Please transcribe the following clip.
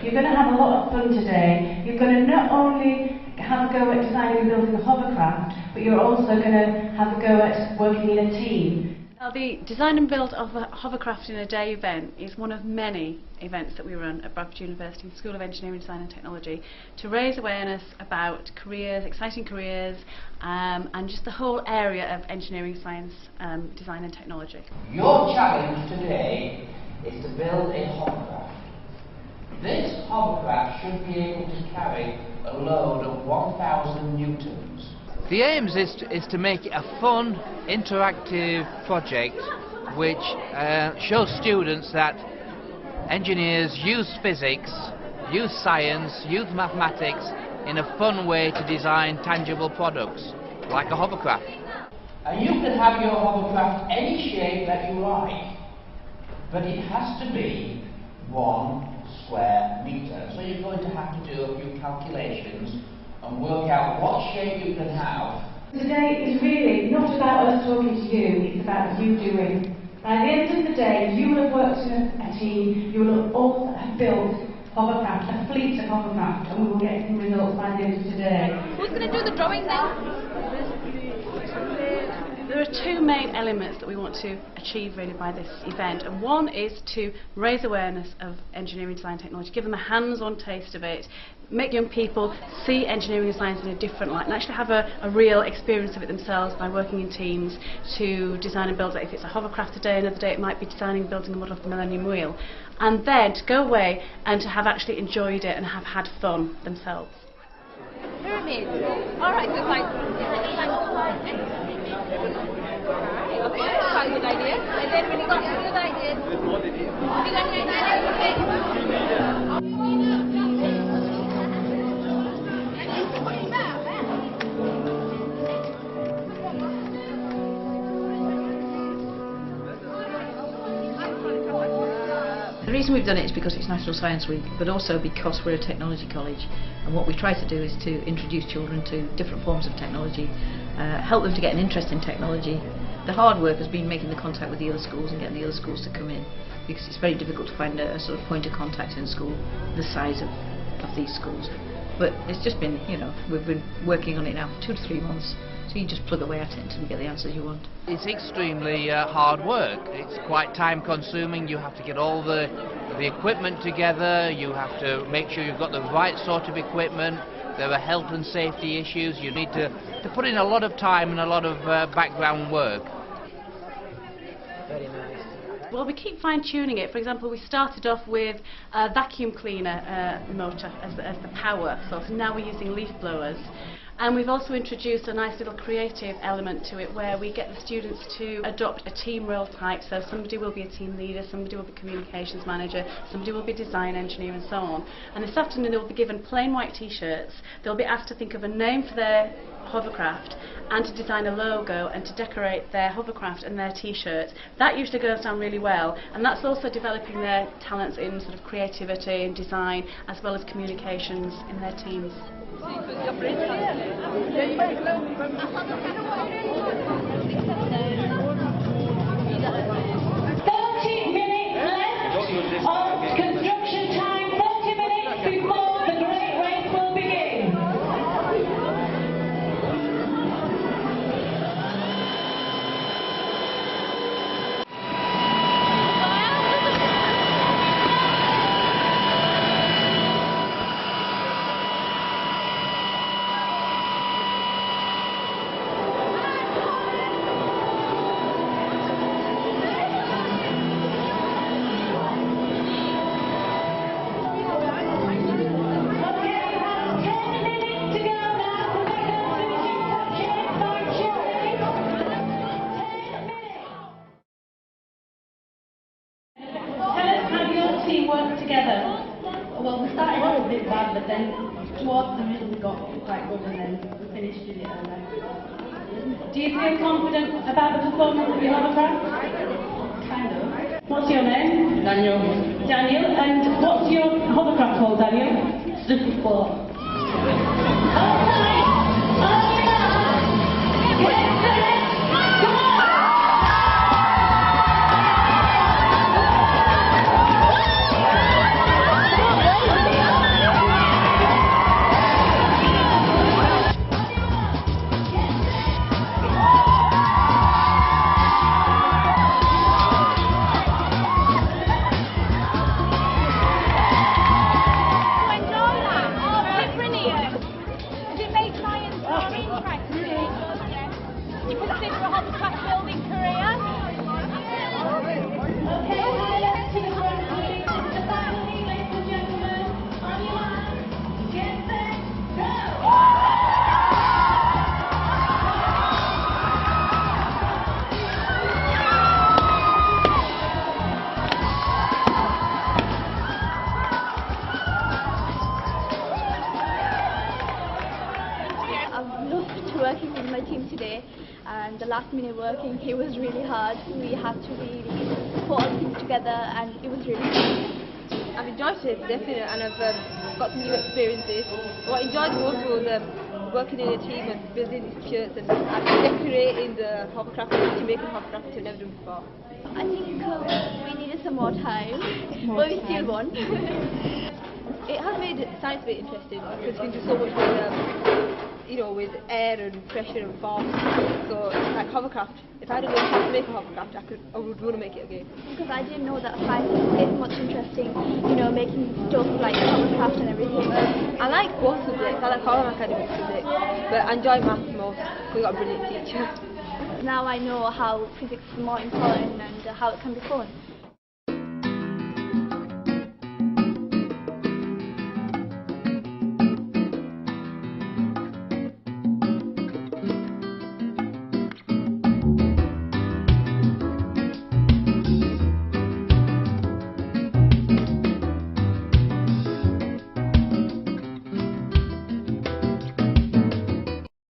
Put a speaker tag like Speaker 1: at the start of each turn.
Speaker 1: You're going to have a lot of fun today. You're going to not only have a go at designing and building a hovercraft, but you're also going to have a go at working in a team.
Speaker 2: Now, the Design and Build of a Hovercraft in a Day event is one of many events that we run at Bradford University School of Engineering, Design and Technology to raise awareness about careers, exciting careers, and just the whole area of engineering, science, design and technology.
Speaker 3: Your challenge today is to build a hovercraft. This hovercraft should be able to carry a load of 1,000 newtons.
Speaker 4: The aim is to make it a fun, interactive project which shows students that engineers use physics, use science, use mathematics in a fun way to design tangible products, like a hovercraft.
Speaker 3: And you can have your hovercraft any shape that you like, but it has to be 1 square metre. So you're going to have to do a few calculations and work out what shape you can have.
Speaker 1: Today is really not about us talking to you, it's about you doing. By the end of the day, you will have worked in a team, you will have all have built hovercraft, a fleet of hovercraft, and we will get some results by the end of today.
Speaker 5: Who's going to do the drawing then?
Speaker 2: There are two main elements that we want to achieve really by this event, and one is to raise awareness of engineering, design and technology, give them a hands-on taste of it, make young people see engineering and science in a different light and actually have a real experience of it themselves by working in teams to design and build it. If it's a hovercraft today, another day it might be designing and building a model of the Millennium Wheel, and then to go away and to have actually enjoyed it and have had fun themselves.
Speaker 5: Pyramid. Alright, good, fine. Okay, that's quite a good idea. And then when you got some good ideas, have you got any ideas?
Speaker 6: The reason we've done it is because it's National Science Week, but also because we're a technology college, and what we try to do is to introduce children to different forms of technology, help them to get an interest in technology. The hard work has been making the contact with the other schools and getting the other schools to come in, because it's very difficult to find a sort of point of contact in a school the size of these schools. But it's just been, you know, we've been working on it now for 2 to 3 months. So you just plug away at it until you get the answers you want.
Speaker 4: It's extremely hard work. It's quite time consuming. You have to get all the equipment together. You have to make sure you've got the right sort of equipment. There are health and safety issues. You need to put in a lot of time and a lot of background work.
Speaker 6: Very nice.
Speaker 2: Well, we keep fine-tuning it. For example, we started off with a vacuum cleaner motor as the power source, and now we're using leaf blowers. And we've also introduced a nice little creative element to it where we get the students to adopt a team role type. So somebody will be a team leader, somebody will be communications manager, somebody will be design engineer and so on. And this afternoon they will be given plain white t-shirts. They'll be asked to think of a name for their hovercraft and to design a logo and to decorate their hovercraft and their t-shirts. That usually goes down really well, and that's also developing their talents in sort of creativity and design as well as communications in their teams.
Speaker 1: 30 minutes left of construction time, 30 minutes before the great race will begin. Work together.
Speaker 7: Well, we started off a bit bad, but then towards the middle we got quite good, and then we finished it early.
Speaker 1: Do you feel confident about the performance of your hovercraft?
Speaker 7: Kind of.
Speaker 1: What's your name?
Speaker 7: Daniel.
Speaker 1: Daniel. And what's your hovercraft called, Daniel?
Speaker 7: Super Sport.
Speaker 8: my team today, and the last minute working, it was really hard. We had to really put all things together, and it was really hard.
Speaker 5: I've enjoyed it, definitely, and I've got some new experiences. What I enjoyed most was working in a team and building these shirts and actually decorating the hovercraft, actually making hovercraft which I've never done before.
Speaker 8: I think we needed some more time, but we still won.
Speaker 5: It has made science a bit interesting because you can do so much with, with air and pressure and force. So, like hovercraft, if I had a chance to make a hovercraft, I would want to make it again.
Speaker 8: Because I didn't know that science is much interesting, making stuff like hovercraft and everything.
Speaker 5: I like both subjects. I like all academic subjects, but I enjoy maths most. We got a brilliant teacher.
Speaker 8: Now I know how physics is more important and how it can be fun.